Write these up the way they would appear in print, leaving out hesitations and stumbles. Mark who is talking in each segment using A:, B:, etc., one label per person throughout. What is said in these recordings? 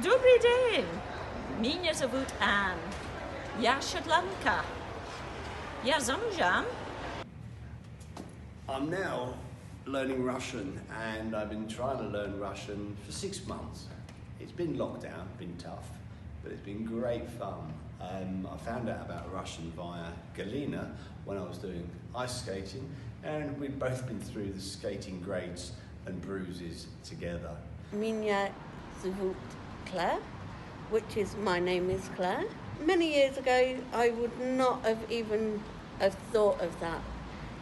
A: Dobry dzień! Mnie zовут Ann. Ja Szotlandka. Ja zamierzam.
B: I'm now learning Russian, and I've been trying to learn Russian for 6 months. It's been lockdown, been tough, but it's been great fun. I found out about Russian via Galina when I was doing ice skating, and we'd both been through the skating grades and bruises together.
C: Mnie zовут Claire, which is my name is Claire. Many years ago, I would not have even have thought of that.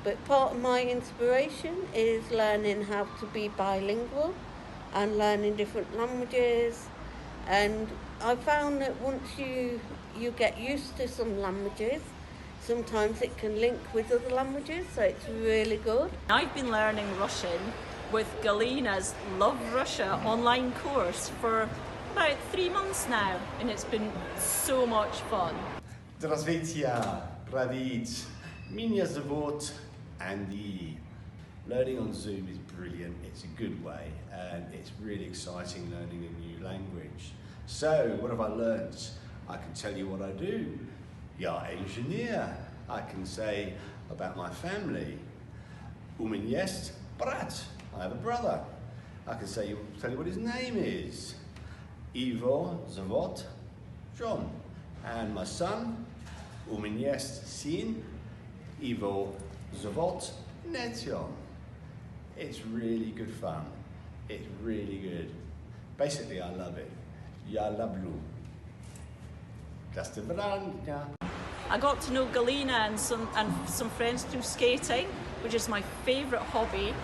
C: But part of my inspiration is learning how to be bilingual and learning different languages. And I found that once you get used to some languages, sometimes it can link with other languages, so it's really good.
A: I've been learning Russian with Galina's Love Russia online course for about 3 months now, and it's been so much fun.
B: Здравствуйте, привет. Меня зовут Andy. Learning on Zoom is brilliant, it's a good way, and it's really exciting learning a new language. So, what have I learnt? I can tell you what I do. Ja engineer. I can say about my family. U mnie jest brat. I have a brother. I can tell you what his name is. Ivo zовут John. And my son, u mnie jest syn. Ivo zовут Netion. It's really good fun. It's really good. Basically, I love it. Ja lubię.
A: I got to know Galina and some friends through skating, which is my favourite hobby.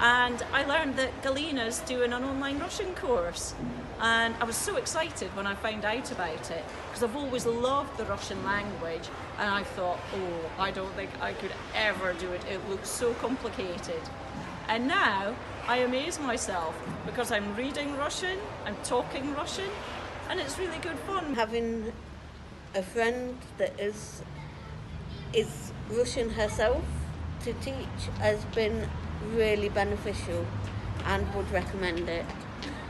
A: And I learned that Galina's doing an online Russian course. And I was so excited when I found out about it, because I've always loved the Russian language. And I thought, oh, I don't think I could ever do it. It looks so complicated. And now I amaze myself because I'm reading Russian, I'm talking Russian, and it's really good fun.
C: Having a friend that is Russian herself to teach has been really beneficial, and would recommend it.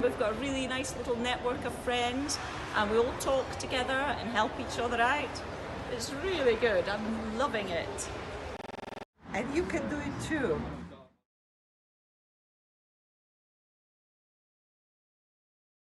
A: We've got a really nice little network of friends, and we all talk together and help each other out. It's really good. I'm loving it.
D: And you can do it too.